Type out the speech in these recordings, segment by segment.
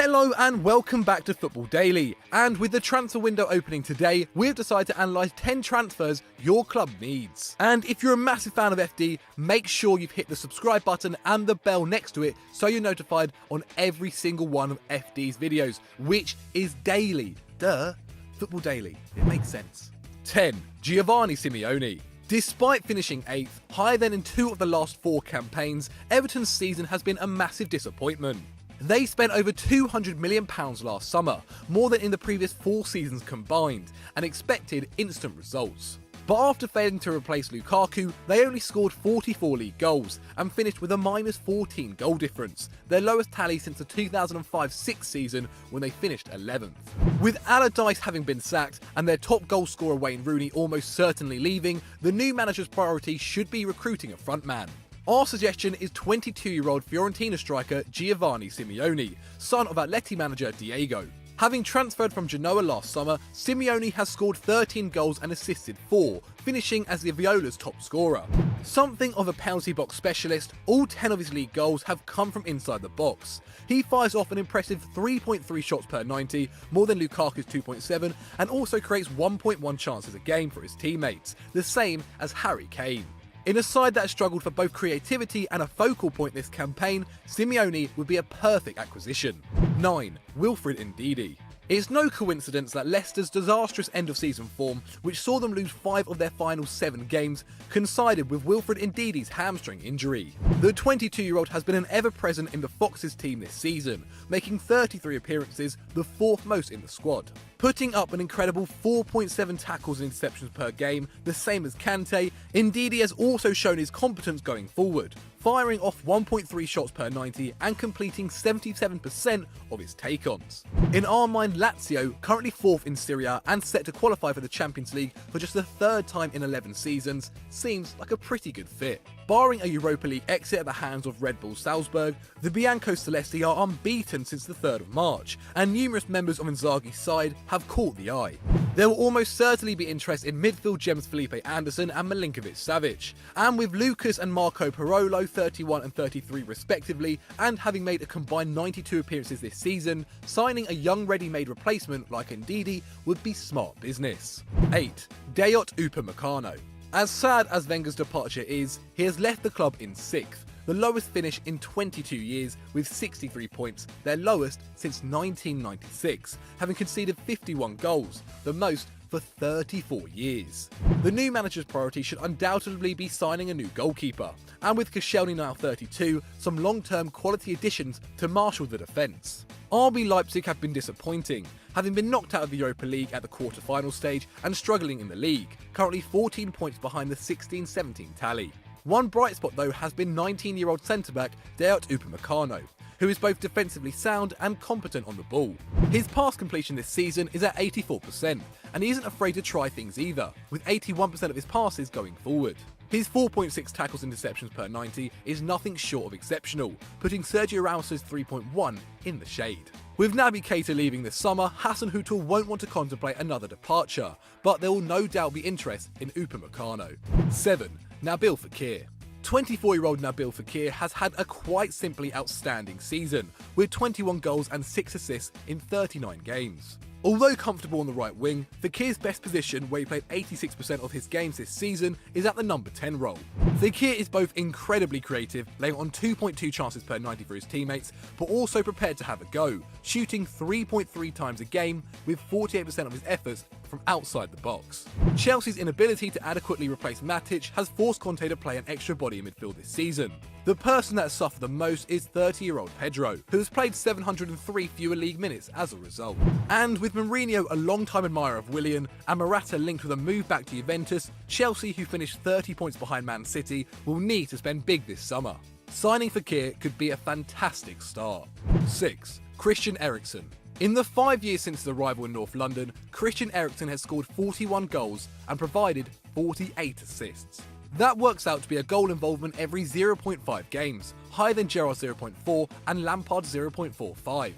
Hello and welcome back to Football Daily, and with the transfer window opening today, we've decided to analyse 10 transfers your club needs. And if you're a massive fan of FD, make sure you've hit the subscribe button and the bell next to it so you're notified on every single one of FD's videos, which is daily. Duh, Football Daily, it makes sense. 10. Giovanni Simeone. Despite finishing 8th, higher than in 2 of the last 4 campaigns, Everton's season has been a massive disappointment. They spent over £200 million last summer, more than in the previous 4 seasons combined, and expected instant results. But after failing to replace Lukaku, they only scored 44 league goals and finished with a -14 goal difference, their lowest tally since the 2005-06 season when they finished 11th. With Allardyce having been sacked and their top goal scorer Wayne Rooney almost certainly leaving, the new manager's priority should be recruiting a frontman. Our suggestion is 22-year-old Fiorentina striker Giovanni Simeone, son of Atleti manager Diego. Having transferred from Genoa last summer, Simeone has scored 13 goals and assisted 4, finishing as the Viola's top scorer. Something of a penalty box specialist, all 10 of his league goals have come from inside the box. He fires off an impressive 3.3 shots per 90, more than Lukaku's 2.7, and also creates 1.1 chances a game for his teammates, the same as Harry Kane. In a side that has struggled for both creativity and a focal point this campaign, Simeone would be a perfect acquisition. 9. Wilfred Ndidi. It's no coincidence that Leicester's disastrous end-of-season form, which saw them lose 5 of their final 7 games, coincided with Wilfred Ndidi's hamstring injury. The 22-year-old has been an ever-present in the Foxes team this season, making 33 appearances, the 4th most in the squad. Putting up an incredible 4.7 tackles and interceptions per game, the same as Kante, Ndidi has also shown his competence going forward, firing off 1.3 shots per 90 and completing 77% of his take-ons. In our mind, Lazio, currently 4th in Serie A and set to qualify for the Champions League for just the 3rd time in 11 seasons, seems like a pretty good fit. Barring a Europa League exit at the hands of Red Bull Salzburg, the Biancocelesti are unbeaten since the 3rd of March, and numerous members of Inzaghi's side have caught the eye. There will almost certainly be interest in midfield gems Felipe Anderson and Milinkovic-Savic, and with Lucas and Marco Parolo 31 and 33 respectively, and having made a combined 92 appearances this season, signing a young ready-made replacement like Ndidi would be smart business. 8. Dayot Upamecano. As sad as Wenger's departure is, he has left the club in 6th, the lowest finish in 22 years with 63 points, their lowest since 1996, having conceded 51 goals, the most for 34 years. The new manager's priority should undoubtedly be signing a new goalkeeper, and with Koscielny now 32, some long-term quality additions to marshal the defence. RB Leipzig have been disappointing, having been knocked out of the Europa League at the quarter-final stage and struggling in the league, currently 14 points behind the 16-17 tally. One bright spot though has been 19-year-old centre-back Dayot Upamecano, who is both defensively sound and competent on the ball. His pass completion this season is at 84%, and he isn't afraid to try things either, with 81% of his passes going forward. His 4.6 tackles and interceptions per 90 is nothing short of exceptional, putting Sergio Ramos's 3.1 in the shade. With Naby Keita leaving this summer, Hassan Hutel won't want to contemplate another departure, but there will no doubt be interest in Upamecano. 7. Nabil Fekir. 24-year-old Nabil Fekir has had a quite simply outstanding season, with 21 goals and 6 assists in 39 games. Although comfortable on the right wing, Fekir's best position, where he played 86% of his games this season, is at the number 10 role. Fekir is both incredibly creative, laying on 2.2 chances per 90 for his teammates, but also prepared to have a go, shooting 3.3 times a game with 48% of his efforts from outside the box. Chelsea's inability to adequately replace Matic has forced Conte to play an extra body in midfield this season. The person that has suffered the most is 30-year-old Pedro, who has played 703 fewer league minutes as a result. And with Mourinho a long-time admirer of Willian, and Morata linked with a move back to Juventus, Chelsea, who finished 30 points behind Man City, will need to spend big this summer. Signing Fekir could be a fantastic start. 6. Christian Eriksen. In the 5 years since his arrival in North London, Christian Eriksen has scored 41 goals and provided 48 assists. That works out to be a goal involvement every 0.5 games, higher than Gerrard's 0.4 and Lampard's 0.45.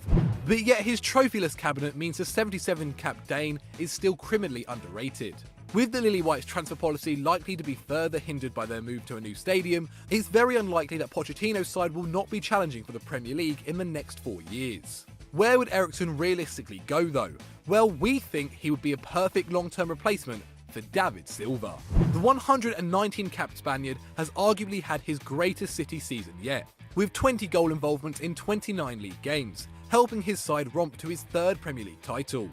But yet his trophyless cabinet means the 77-cap Dane is still criminally underrated. With the Lily Whites transfer policy likely to be further hindered by their move to a new stadium, it's very unlikely that Pochettino's side will not be challenging for the Premier League in the next 4 years. Where would Eriksen realistically go though? Well, we think he would be a perfect long-term replacement for David Silva. The 119-capped Spaniard has arguably had his greatest City season yet, with 20 goal involvements in 29 league games, helping his side romp to his third Premier League title.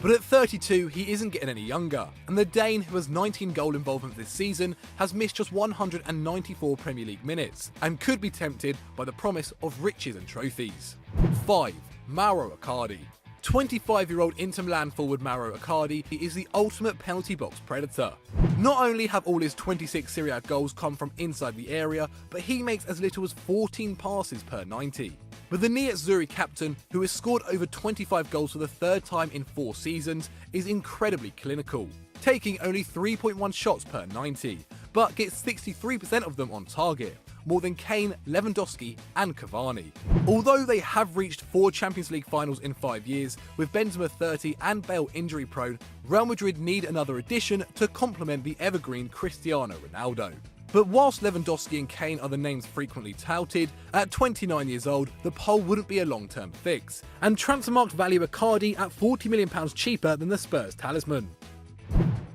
But at 32, he isn't getting any younger, and the Dane, who has 19 goal involvements this season, has missed just 194 Premier League minutes, and could be tempted by the promise of riches and trophies. 5. Mauro Icardi. 25-year-old Inter Milan forward Mauro Icardi is the ultimate penalty box predator. Not only have all his 26 Serie A goals come from inside the area, but he makes as little as 14 passes per 90. But the Nerazzurri captain, who has scored over 25 goals for the third time in 4 seasons, is incredibly clinical, taking only 3.1 shots per 90, but gets 63% of them on target, more than Kane, Lewandowski and Cavani. Although they have reached 4 Champions League finals in 5 years, with Benzema 30 and Bale injury prone, Real Madrid need another addition to complement the evergreen Cristiano Ronaldo. But whilst Lewandowski and Kane are the names frequently touted, at 29 years old, the poll wouldn't be a long-term fix, and Transfermarkt value Icardi at £40 million cheaper than the Spurs talisman.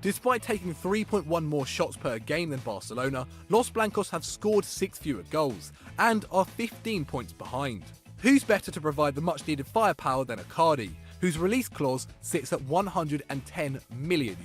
Despite taking 3.1 more shots per game than Barcelona, Los Blancos have scored 6 fewer goals, and are 15 points behind. Who's better to provide the much-needed firepower than Icardi, whose release clause sits at €110 million.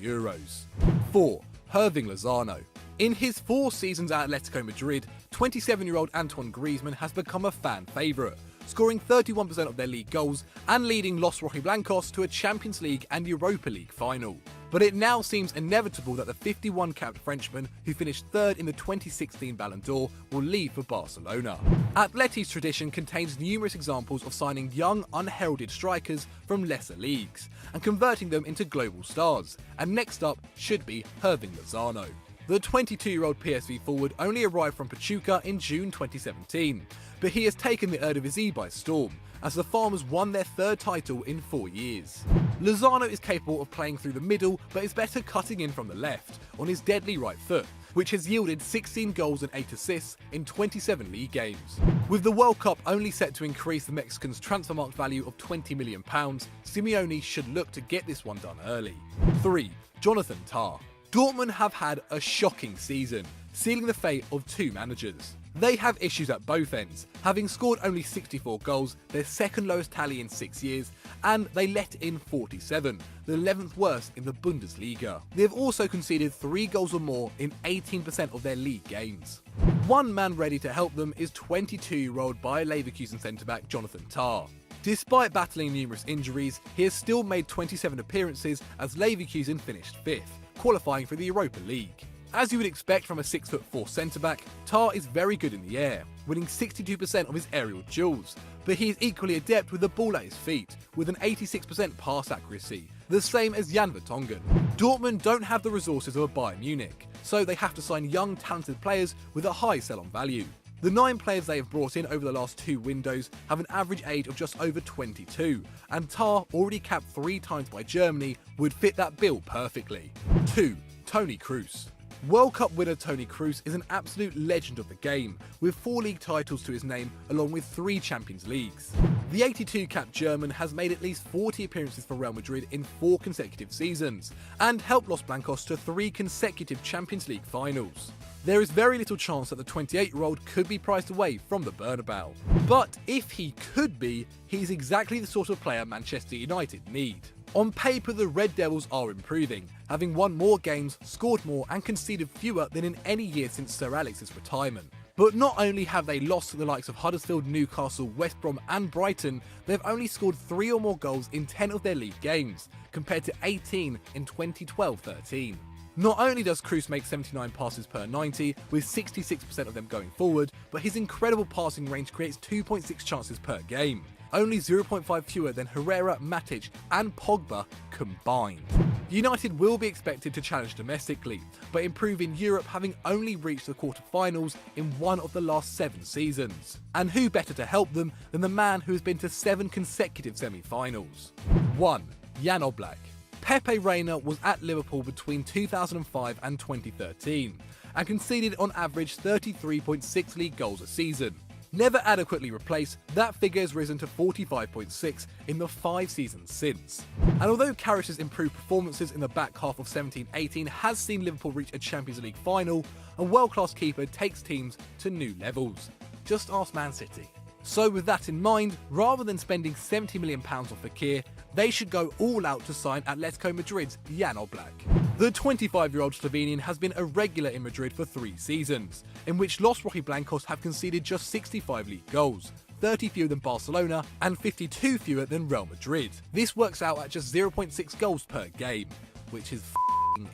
4. Hirving Lozano. In his 4 seasons at Atletico Madrid, 27-year-old Antoine Griezmann has become a fan favourite, scoring 31% of their league goals and leading Los Rojiblancos to a Champions League and Europa League final. But it now seems inevitable that the 51-capped Frenchman, who finished third in the 2016 Ballon d'Or, will leave for Barcelona. Atleti's tradition contains numerous examples of signing young, unheralded strikers from lesser leagues, and converting them into global stars, and next up should be Hirving Lozano. The 22-year-old PSV forward only arrived from Pachuca in June 2017, but he has taken the Eredivisie by storm, as the Farmers won their 3rd title in 4 years. Lozano is capable of playing through the middle, but is better cutting in from the left, on his deadly right foot, which has yielded 16 goals and 8 assists in 27 league games. With the World Cup only set to increase the Mexicans' transfermarkt value of £20 million, Simeone should look to get this one done early. 3. Jonathan Tah. Dortmund have had a shocking season, sealing the fate of 2 managers. They have issues at both ends, having scored only 64 goals, their second lowest tally in 6 years, and they let in 47, the 11th worst in the Bundesliga. They have also conceded 3 goals or more in 18% of their league games. One man ready to help them is 22-year-old Bayer Leverkusen centre-back Jonathan Tah. Despite battling numerous injuries, he has still made 27 appearances as Leverkusen finished 5th, qualifying for the Europa League. As you would expect from a 6'4" centre-back, Tah is very good in the air, winning 62% of his aerial duels, but he is equally adept with the ball at his feet, with an 86% pass accuracy, the same as Jan Vertonghen. Dortmund don't have the resources of a Bayern Munich, so they have to sign young, talented players with a high sell-on value. The 9 players they have brought in over the last 2 windows have an average age of just over 22, and Tah, already capped 3 times by Germany, would fit that bill perfectly. 2. Toni Kroos. World Cup winner Toni Kroos is an absolute legend of the game, with 4 league titles to his name along with 3 Champions Leagues. The 82-capped German has made at least 40 appearances for Real Madrid in 4 consecutive seasons, and helped Los Blancos to 3 consecutive Champions League finals. There is very little chance that the 28-year-old could be priced away from the Bernabeu. But if he could be, he's exactly the sort of player Manchester United need. On paper, the Red Devils are improving, having won more games, scored more and conceded fewer than in any year since Sir Alex's retirement. But not only have they lost to the likes of Huddersfield, Newcastle, West Brom and Brighton, they've only scored 3 or more goals in 10 of their league games, compared to 18 in 2012-13. Not only does Kroos make 79 passes per 90, with 66% of them going forward, but his incredible passing range creates 2.6 chances per game, only 0.5 fewer than Herrera, Matic and Pogba combined. United will be expected to challenge domestically, but improve in Europe, having only reached the quarter-finals in 1 of the last 7 seasons. And who better to help them than the man who has been to 7 consecutive semi-finals? 1. Jan Oblak. Pepe Reina was at Liverpool between 2005 and 2013, and conceded on average 33.6 league goals a season. Never adequately replaced, that figure has risen to 45.6 in the 5 seasons since. And although Karius's improved performances in the back half of 17-18 has seen Liverpool reach a Champions League final, a world-class keeper takes teams to new levels. Just ask Man City. So with that in mind, rather than spending £70 million on Fekir, they should go all out to sign Atletico Madrid's Jan Oblak. The 25-year-old Slovenian has been a regular in Madrid for 3 seasons, in which Los Rojiblancos have conceded just 65 league goals, 30 fewer than Barcelona and 52 fewer than Real Madrid. This works out at just 0.6 goals per game, which is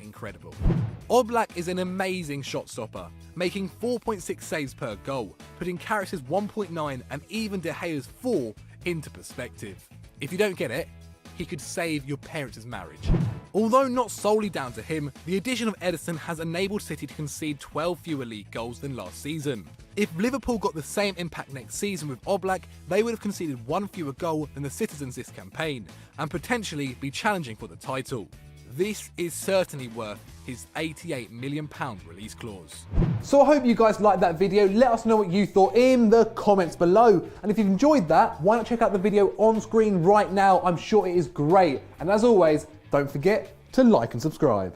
incredible. Oblak is an amazing shot stopper, making 4.6 saves per goal, putting Karius's 1.9 and even De Gea's 4 into perspective. If you don't get it, he could save your parents' marriage. Although not solely down to him, the addition of Ederson has enabled City to concede 12 fewer league goals than last season. If Liverpool got the same impact next season with Oblak, they would have conceded 1 fewer goal than the Citizens this campaign, and potentially be challenging for the title. This is certainly worth his £88 million release clause. So I hope you guys liked that video. Let us know what you thought in the comments below. And if you've enjoyed that, why not check out the video on screen right now? I'm sure it is great. And as always, don't forget to like and subscribe.